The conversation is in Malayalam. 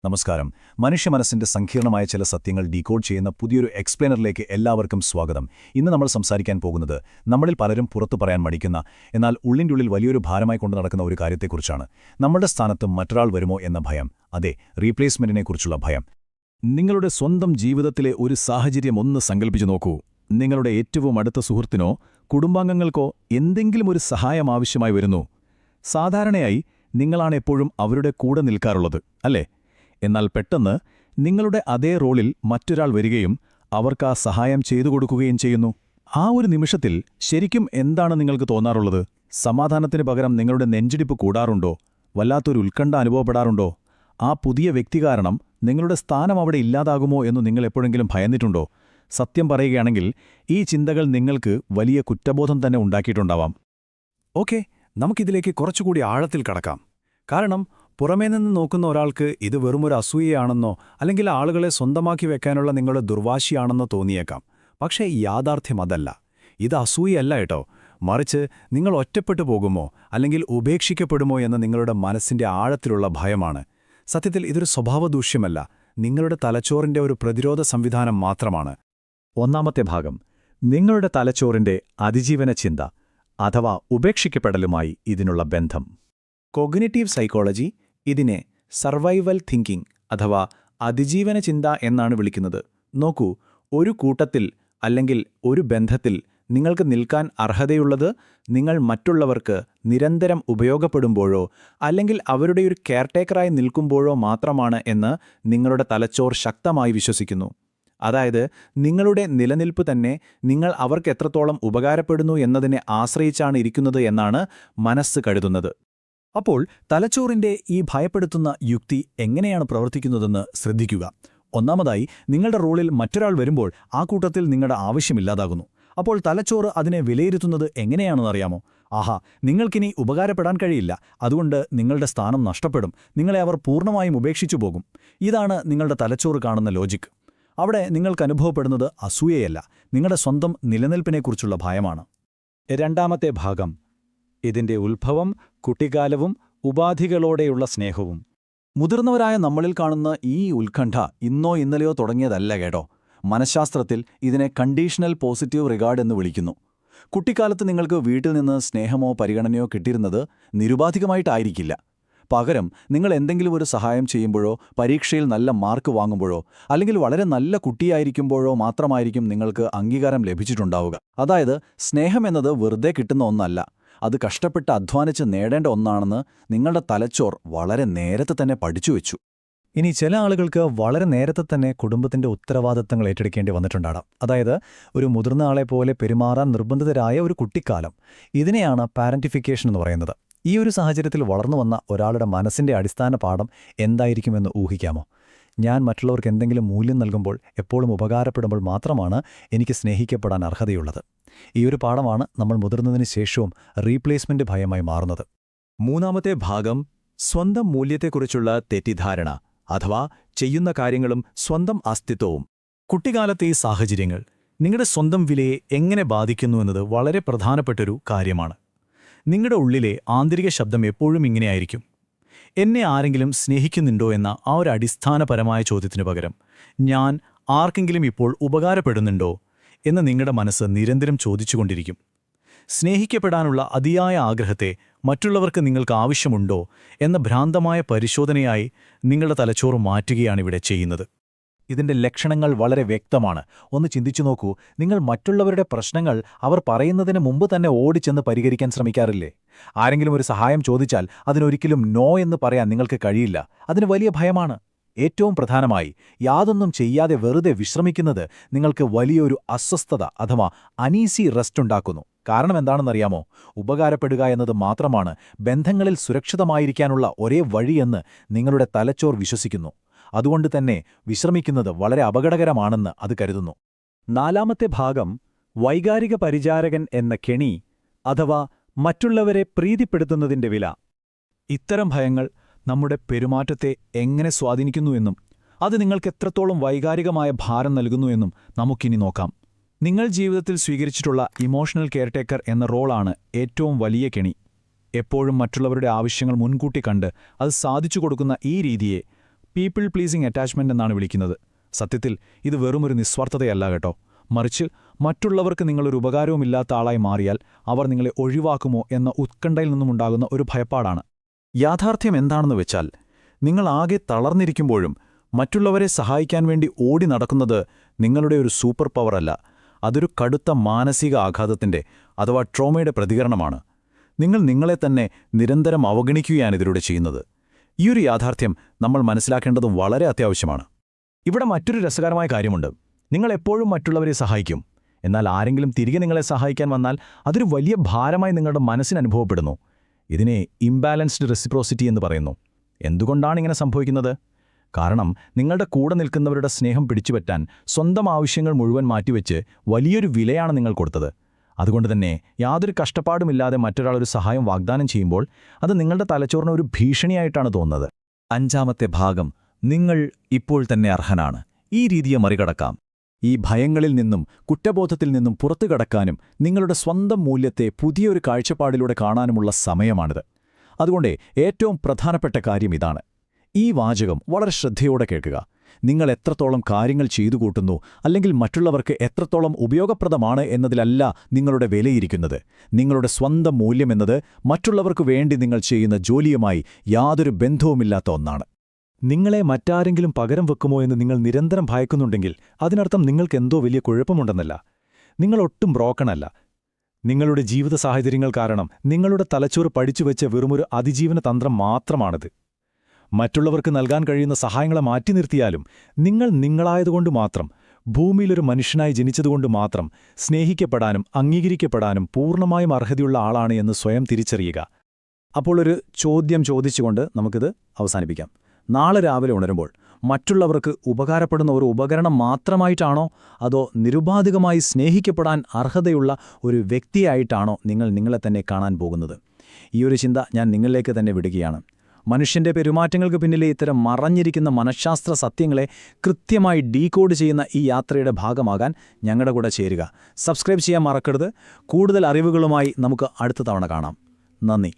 നമസ്കാരം. മനുഷ്യമനസ്സിന്റെ സങ്കീർണമായ ചില സത്യങ്ങൾ ഡീകോഡ് ചെയ്യുന്ന പുതിയൊരു എക്സ്പ്ലെയിനറിലേക്ക് എല്ലാവർക്കും സ്വാഗതം. ഇന്ന് നമ്മൾ സംസാരിക്കാൻ പോകുന്നത് നമ്മളിൽ പലരും പുറത്തു പറയാൻ മടിക്കുന്ന, എന്നാൽ ഉള്ളിൻ്റെ ഉള്ളിൽ വലിയൊരു ഭാരമായി കൊണ്ടു നടക്കുന്ന ഒരു കാര്യത്തെക്കുറിച്ചാണ്. നമ്മുടെ സ്ഥാനത്ത് മറ്റൊരാൾ വരുമോ എന്ന ഭയം. അതെ, റീപ്ലേസ്മെന്റിനെക്കുറിച്ചുള്ള ഭയം. നിങ്ങളുടെ സ്വന്തം ജീവിതത്തിലെ ഒരു സാഹചര്യം ഒന്ന് സങ്കല്പിച്ചു നോക്കൂ. നിങ്ങളുടെ ഏറ്റവും അടുത്ത സുഹൃത്തിനോ കുടുംബാംഗങ്ങൾക്കോ എന്തെങ്കിലും ഒരു സഹായം ആവശ്യമായി വരുന്നു. സാധാരണയായി നിങ്ങളാണ് എപ്പോഴും അവരുടെ കൂടെ നിൽക്കാറുള്ളത്, അല്ലേ? എന്നാൽ പെട്ടെന്ന് നിങ്ങളുടെ അതേ റോളിൽ മറ്റൊരാൾ വരികയും അവർക്ക് ആ സഹായം ചെയ്തു കൊടുക്കുകയും ചെയ്യുന്നു. ആ ഒരു നിമിഷത്തിൽ ശരിക്കും എന്താണ് നിങ്ങൾക്ക് തോന്നാറുള്ളത്? സമാധാനത്തിന് പകരം നിങ്ങളുടെ നെഞ്ചിടിപ്പ് കൂടാറുണ്ടോ? വല്ലാത്തൊരു ഉത്കണ്ഠ അനുഭവപ്പെടാറുണ്ടോ? ആ പുതിയ വ്യക്തി കാരണം നിങ്ങളുടെ സ്ഥാനം അവിടെ ഇല്ലാതാകുമോ എന്ന് നിങ്ങൾ എപ്പോഴെങ്കിലും ഭയന്നിട്ടുണ്ടോ? സത്യം പറയുകയാണെങ്കിൽ ഈ ചിന്തകൾ നിങ്ങൾക്ക് വലിയ കുറ്റബോധം തന്നെ ഉണ്ടാക്കിയിട്ടുണ്ടാവാം. ഓക്കെ, നമുക്കിതിലേക്ക് കുറച്ചുകൂടി ആഴത്തിൽ കടക്കാം. കാരണം പുറമേ നിന്ന് നോക്കുന്ന ഒരാൾക്ക് ഇത് വെറുമൊരു അസൂയയാണെന്നോ അല്ലെങ്കിൽ ആളുകളെ സ്വന്തമാക്കി വെക്കാനുള്ള നിങ്ങളുടെ ദുർവാശിയാണെന്നോ തോന്നിയേക്കാം. പക്ഷേ യാഥാർത്ഥ്യം അതല്ല. ഇത് അസൂയയല്ല കേട്ടോ. മറിച്ച് നിങ്ങൾ ഒറ്റപ്പെട്ടു പോകുമോ അല്ലെങ്കിൽ ഉപേക്ഷിക്കപ്പെടുമോ എന്ന നിങ്ങളുടെ മനസ്സിന്റെ ആഴത്തിലുള്ള ഭയമാണ്. സത്യത്തിൽ ഇതൊരു സ്വഭാവദൂഷ്യമല്ല, നിങ്ങളുടെ തലച്ചോറിന്റെ ഒരു പ്രതിരോധ സംവിധാനം മാത്രമാണ്. ഒന്നാമത്തെ ഭാഗം, നിങ്ങളുടെ തലച്ചോറിന്റെ അതിജീവന ചിന്ത അഥവാ ഉപേക്ഷിക്കപ്പെടലുമായി ഇതിനുള്ള ബന്ധം. കോഗ്നിറ്റീവ് സൈക്കോളജി ഇതിനെ സർവൈവൽ തിങ്കിംഗ് അഥവാ അതിജീവന ചിന്ത എന്നാണ് വിളിക്കുന്നത്. നോക്കൂ, ഒരു കൂട്ടത്തിൽ അല്ലെങ്കിൽ ഒരു ബന്ധത്തിൽ നിങ്ങൾക്ക് നിൽക്കാൻ അർഹതയുള്ളത് നിങ്ങൾ മറ്റുള്ളവർക്ക് നിരന്തരം ഉപയോഗപ്പെടുമ്പോഴോ അല്ലെങ്കിൽ അവരുടെ ഒരു കെയർടേക്കറായി നിൽക്കുമ്പോഴോ മാത്രമാണ് എന്ന് നിങ്ങളുടെ തലച്ചോർ ശക്തമായി വിശ്വസിക്കുന്നു. അതായത് നിങ്ങളുടെ നിലനിൽപ്പ് തന്നെ നിങ്ങൾ അവർക്ക് എത്രത്തോളം ഉപകാരപ്പെടുന്നു എന്നതിനെ ആശ്രയിച്ചാണ് ഇരിക്കുന്നത് എന്നാണ് മനസ്സ് കരുതുന്നത്. അപ്പോൾ തലച്ചോറിന്റെ ഈ ഭയപ്പെടുത്തുന്ന യുക്തി എങ്ങനെയാണ് പ്രവർത്തിക്കുന്നതെന്ന് ശ്രദ്ധിക്കുക. ഒന്നാമതായി, നിങ്ങളുടെ റോളിൽ മറ്റൊരാൾ വരുമ്പോൾ ആ കൂട്ടത്തിൽ നിങ്ങളുടെ ആവശ്യമില്ലാതാകുന്നു. അപ്പോൾ തലച്ചോറ് അതിനെ വിലയിരുത്തുന്നത് എങ്ങനെയാണെന്നറിയാമോ? ആഹാ, നിങ്ങൾക്കിനി ഉപകാരപ്പെടാൻ കഴിയില്ല, അതുകൊണ്ട് നിങ്ങളുടെ സ്ഥാനം നഷ്ടപ്പെടും, നിങ്ങളെ അവർ പൂർണ്ണമായും ഉപേക്ഷിച്ചു പോകും. ഇതാണ് നിങ്ങളുടെ തലച്ചോറ് കാണുന്ന ലോജിക്ക്. അവിടെ നിങ്ങൾക്ക് അനുഭവപ്പെടുന്നത് അസൂയയല്ല, നിങ്ങളുടെ സ്വന്തം നിലനിൽപ്പിനെക്കുറിച്ചുള്ള ഭയമാണ്. രണ്ടാമത്തെ ഭാഗം, ഇതിന്റെ ഉത്ഭവം കുട്ടിക്കാലവും ഉപാധികളോടെയുള്ള സ്നേഹവും. മുതിർന്നവരായ നമ്മളിൽ കാണുന്ന ഈ ഉത്കണ്ഠ ഇന്നോ ഇന്നലെയോ തുടങ്ങിയതല്ല കേട്ടോ. മനഃശാസ്ത്രത്തിൽ ഇതിനെ കണ്ടീഷണൽ പോസിറ്റീവ് റിഗാർഡ് എന്ന് വിളിക്കുന്നു. കുട്ടിക്കാലത്ത് നിങ്ങൾക്ക് വീട്ടിൽ നിന്ന് സ്നേഹമോ പരിഗണനയോ കിട്ടിയിരുന്നത് നിരുപാധികമായിട്ടായിരിക്കില്ല. പകരം നിങ്ങൾ എന്തെങ്കിലും ഒരു സഹായം ചെയ്യുമ്പോഴോ പരീക്ഷയിൽ നല്ല മാർക്ക് വാങ്ങുമ്പോഴോ അല്ലെങ്കിൽ വളരെ നല്ല കുട്ടിയായിരിക്കുമ്പോഴോ മാത്രമായിരിക്കും നിങ്ങൾക്ക് അംഗീകാരം ലഭിച്ചിട്ടുണ്ടാവുക. അതായത് സ്നേഹം എന്നത് വെറുതെ കിട്ടുന്ന ഒന്നല്ല, അത് കഷ്ടപ്പെട്ട് അധ്വാനിച്ച് നേടേണ്ട ഒന്നാണെന്ന് നിങ്ങളുടെ തലച്ചോർ വളരെ നേരത്തെ തന്നെ പഠിച്ചുവെച്ചു. ഇനി ചില ആളുകൾക്ക് വളരെ നേരത്തെ തന്നെ കുടുംബത്തിന്റെ ഉത്തരവാദിത്തങ്ങൾ ഏറ്റെടുക്കേണ്ടി വന്നിട്ടുണ്ടാകാം. അതായത് ഒരു മുതിർന്ന ആളെ പോലെ പെരുമാറാൻ നിർബന്ധിതരായ ഒരു കുട്ടിക്കാലം. ഇതിനെയാണ് പാരന്റിഫിക്കേഷൻ എന്ന് പറയുന്നത്. ഈ ഒരു സാഹചര്യത്തിൽ വളർന്നു വന്ന ഒരാളുടെ മനസ്സിന്റെ അടിസ്ഥാന പാഠം എന്തായിരിക്കുമെന്ന് ഊഹിക്കാമോ? ഞാൻ മറ്റുള്ളവർക്ക് എന്തെങ്കിലും മൂല്യം നൽകുമ്പോൾ, എപ്പോഴും ഉപകാരപ്പെടുമ്പോൾ മാത്രമാണ് എനിക്ക് സ്നേഹിക്കപ്പെടാൻ അർഹതയുള്ളത്. ഈ ഒരു പാഠമാണ് നമ്മൾ മുതിർന്നതിന് ശേഷവും റീപ്ലേസ്മെന്റ് ഭയമായി മാറുന്നത്. മൂന്നാമത്തെ ഭാഗം, സ്വന്തം മൂല്യത്തെക്കുറിച്ചുള്ള തെറ്റിദ്ധാരണ അഥവാ ചെയ്യുന്ന കാര്യങ്ങളും സ്വന്തം അസ്തിത്വവും. കുട്ടിക്കാലത്തെ ഈ സാഹചര്യങ്ങൾ നിങ്ങളുടെ സ്വന്തം വിലയെ എങ്ങനെ ബാധിക്കുന്നുവെന്നത് വളരെ പ്രധാനപ്പെട്ടൊരു കാര്യമാണ്. നിങ്ങളുടെ ഉള്ളിലെ ആന്തരിക ശബ്ദം എപ്പോഴും ഇങ്ങനെയായിരിക്കും: എന്നെ ആരെങ്കിലും സ്നേഹിക്കുന്നുണ്ടോ എന്ന ആ ഒരു അടിസ്ഥാനപരമായ ചോദ്യത്തിനു പകരം ഞാൻ ആർക്കെങ്കിലും ഇപ്പോൾ ഉപകാരപ്പെടുന്നുണ്ടോ എന്ന് നിങ്ങളുടെ മനസ്സ് നിരന്തരം ചോദിച്ചുകൊണ്ടിരിക്കും. സ്നേഹിക്കപ്പെടാനുള്ള അതിയായ ആഗ്രഹത്തെ മറ്റുള്ളവർക്ക് നിങ്ങൾക്ക് ആവശ്യമുണ്ടോ എന്ന ഭ്രാന്തമായ പരിശോധനയായി നിങ്ങളുടെ തലച്ചോറ് മാറ്റുകയാണിവിടെ ചെയ്യുന്നത്. ഇതിന്റെ ലക്ഷണങ്ങൾ വളരെ വ്യക്തമാണ്. ഒന്ന് ചിന്തിച്ചു നോക്കൂ, നിങ്ങൾ മറ്റുള്ളവരുടെ പ്രശ്നങ്ങൾ അവർ പറയുന്നതിന് മുമ്പ് തന്നെ ഓടിച്ചെന്ന് പരിഹരിക്കാൻ ശ്രമിക്കാറില്ലേ? ആരെങ്കിലും ഒരു സഹായം ചോദിച്ചാൽ അതിനൊരിക്കലും നോ എന്ന് പറയാൻ നിങ്ങൾക്ക് കഴിയില്ല. അതിന് വലിയ ഭയമാണ്. ഏറ്റവും പ്രധാനമായി, യാതൊന്നും ചെയ്യാതെ വെറുതെ വിശ്രമിക്കുന്നത് നിങ്ങൾക്ക് വലിയൊരു അസ്വസ്ഥത അഥവാ അനീസി റെസ്റ്റ് ഉണ്ടാക്കുന്നു. കാരണം എന്താണെന്നറിയാമോ? ഉപകാരപ്പെടുക എന്നത് മാത്രമാണ് ബന്ധങ്ങളിൽ സുരക്ഷിതമായിരിക്കാനുള്ള ഒരേ വഴിയെന്ന് നിങ്ങളുടെ തലച്ചോർ വിശ്വസിക്കുന്നു. അതുകൊണ്ട് തന്നെ വിശ്രമിക്കുന്നത് വളരെ അപകടകരമാണെന്ന് അത് കരുതുന്നു. നാലാമത്തെ ഭാഗം, വൈകാരിക പരിചാരകൻ എന്ന കെണി അഥവാ മറ്റുള്ളവരെ പ്രീതിപ്പെടുത്തുന്നതിന്റെ വില. ഇത്തരം ഭയങ്ങൾ നമ്മുടെ പെരുമാറ്റത്തെ എങ്ങനെ സ്വാധീനിക്കുന്നുവെന്നും അത് നിങ്ങൾക്ക് എത്രത്തോളം വൈകാരികമായ ഭാരം നൽകുന്നുവെന്നും നമുക്കിനി നോക്കാം. നിങ്ങൾ ജീവിതത്തിൽ സ്വീകരിച്ചിട്ടുള്ള ഇമോഷണൽ കെയർടേക്കർ എന്ന റോളാണ് ഏറ്റവും വലിയ കെണി. എപ്പോഴും മറ്റുള്ളവരുടെ ആവശ്യങ്ങൾ മുൻകൂട്ടി കണ്ട് അത് സാധിച്ചു കൊടുക്കുന്ന ഈ രീതിയെ പീപ്പിൾ പ്ലീസിംഗ് അറ്റാച്ച്മെന്റ് എന്നാണ് വിളിക്കുന്നത്. സത്യത്തിൽ ഇത് വെറുമൊരു നിസ്വാർത്ഥതയല്ല കേട്ടോ. മറിച്ച് മറ്റുള്ളവർക്ക് നിങ്ങളൊരു ഉപകാരവുമില്ലാത്ത ആളായി മാറിയാൽ അവർ നിങ്ങളെ ഒഴിവാക്കുമോ എന്ന ഉത്കണ്ഠയിൽ നിന്നുമുണ്ടാകുന്ന ഒരു ഭയപ്പാടാണ്. യാഥാർത്ഥ്യം എന്താണെന്ന് വെച്ചാൽ, നിങ്ങൾ ആകെ തളർന്നിരിക്കുമ്പോഴും മറ്റുള്ളവരെ സഹായിക്കാൻ വേണ്ടി ഓടി നടക്കുന്നത് നിങ്ങളുടെ ഒരു സൂപ്പർ പവർ അല്ല. അതൊരു കടുത്ത മാനസിക ആഘാതത്തിന്റെ അഥവാ ട്രോമയുടെ പ്രതികരണമാണ്. നിങ്ങൾ നിങ്ങളെ തന്നെ നിരന്തരം അവഗണിക്കുകയാണ് ഇതിലൂടെ ചെയ്യുന്നത്. ഈയൊരു യാഥാർത്ഥ്യം നമ്മൾ മനസ്സിലാക്കേണ്ടത് വളരെ അത്യാവശ്യമാണ്. ഇവിടെ മറ്റൊരു രസകരമായ കാര്യമുണ്ട്. നിങ്ങൾ എപ്പോഴും മറ്റുള്ളവരെ സഹായിക്കും. എന്നാൽ ആരെങ്കിലും തിരികെ നിങ്ങളെ സഹായിക്കാൻ വന്നാൽ അതൊരു വലിയ ഭാരമായി നിങ്ങളുടെ മനസ്സിന് അനുഭവപ്പെടുന്നു. ഇതിനെ ഇംബാലൻസ്ഡ് റെസിപ്രോസിറ്റി എന്ന് പറയുന്നു. എന്തുകൊണ്ടാണ് ഇങ്ങനെ സംഭവിക്കുന്നത്? കാരണം നിങ്ങളുടെ കൂടെ നിൽക്കുന്നവരുടെ സ്നേഹം പിടിച്ചുപറ്റാൻ സ്വന്തം ആവശ്യങ്ങൾ മുഴുവൻ മാറ്റിവെച്ച് വലിയൊരു വിലയാണ് നിങ്ങൾ കൊടുത്തത്. അതുകൊണ്ടുതന്നെ യാതൊരു കഷ്ടപ്പാടുമില്ലാതെ മറ്റൊരാളൊരു സഹായം വാഗ്ദാനം ചെയ്യുമ്പോൾ അത് നിങ്ങളുടെ തലച്ചോറിന് ഒരു ഭീഷണിയായിട്ടാണ് തോന്നുന്നത്. 5ാമത്തെ ഭാഗം, നിങ്ങൾ ഇപ്പോൾ തന്നെ അർഹനാണ്. ഈ രീതിയെ മറികടക്കാം. ഈ ഭയങ്ങളിൽ നിന്നും കുറ്റബോധത്തിൽ നിന്നും പുറത്തു കടക്കാനും നിങ്ങളുടെ സ്വന്തം മൂല്യത്തെ പുതിയൊരു കാഴ്ചപ്പാടിലൂടെ കാണാനുമുള്ള സമയമാണിത്. അതുകൊണ്ട് ഏറ്റവും പ്രധാനപ്പെട്ട കാര്യം ഇതാണ്. ഈ വാചകം വളരെ ശ്രദ്ധയോടെ കേൾക്കുക. നിങ്ങൾ എത്രത്തോളം കാര്യങ്ങൾ ചെയ്തു കൂട്ടുന്നു, അല്ലെങ്കിൽ മറ്റുള്ളവർക്ക് എത്രത്തോളം ഉപയോഗപ്രദമാണ് എന്നതിലല്ല നിങ്ങളുടെ വിലയിരിക്കുന്നത്. നിങ്ങളുടെ സ്വന്തം മൂല്യമെന്നത് മറ്റുള്ളവർക്കു വേണ്ടി നിങ്ങൾ ചെയ്യുന്ന ജോലിയുമായി യാതൊരു ബന്ധവുമില്ലാത്ത ഒന്നാണ്. നിങ്ങളെ മറ്റാരെങ്കിലും പകരം വെക്കുമോ എന്ന് നിങ്ങൾ നിരന്തരം ഭയക്കുന്നുണ്ടെങ്കിൽ അതിനർത്ഥം നിങ്ങൾക്കെന്തോ വലിയ കുഴപ്പമുണ്ടെന്നല്ല. നിങ്ങളൊട്ടും ബ്രോക്കണല്ല. നിങ്ങളുടെ ജീവിത സാഹചര്യങ്ങൾ കാരണം നിങ്ങളുടെ തലച്ചോറ് പഠിച്ചുവെച്ച വെറുമൊരു അതിജീവന തന്ത്രം മാത്രമാണിത്. മറ്റുള്ളവർക്ക് നൽകാൻ കഴിയുന്ന സഹായങ്ങളെ മാറ്റി നിർത്തിയാലും നിങ്ങൾ നിങ്ങളായതുകൊണ്ട് മാത്രം, ഭൂമിയിലൊരു മനുഷ്യനായി ജനിച്ചതുകൊണ്ട് മാത്രം സ്നേഹിക്കപ്പെടാനും അംഗീകരിക്കപ്പെടാനും പൂർണ്ണമായും അർഹതയുള്ള ആളാണ് എന്ന് സ്വയം തിരിച്ചറിയുക. അപ്പോൾ ഒരു ചോദ്യം ചോദിച്ചുകൊണ്ട് നമുക്കിത് അവസാനിപ്പിക്കാം. നാളെ രാവിലെ ഉണരുമ്പോൾ മറ്റുള്ളവർക്ക് ഉപകാരപ്പെടുന്ന ഒരു ഉപകരണം മാത്രമായിട്ടാണോ, അതോ നിരുപാധികമായി സ്നേഹിക്കപ്പെടാൻ അർഹതയുള്ള ഒരു വ്യക്തിയായിട്ടാണോ നിങ്ങൾ നിങ്ങളെ തന്നെ കാണാൻ പോകുന്നത്? ഈയൊരു ചിന്ത ഞാൻ നിങ്ങളിലേക്ക് തന്നെ വിടുകയാണ്. മനുഷ്യന്റെ പെരുമാറ്റങ്ങൾക്ക് പിന്നിലെ ഇത്തരം മറഞ്ഞിരിക്കുന്ന മനഃശാസ്ത്ര സത്യങ്ങളെ കൃത്യമായി ഡീകോഡ് ചെയ്യുന്ന ഈ യാത്രയുടെ ഭാഗമാകാൻ ഞങ്ങളുടെ കൂടെ ചേരുക. സബ്സ്ക്രൈബ് ചെയ്യാൻ മറക്കരുത്. കൂടുതൽ അറിവുകളുമായി നമുക്ക് അടുത്ത തവണ കാണാം. നന്ദി.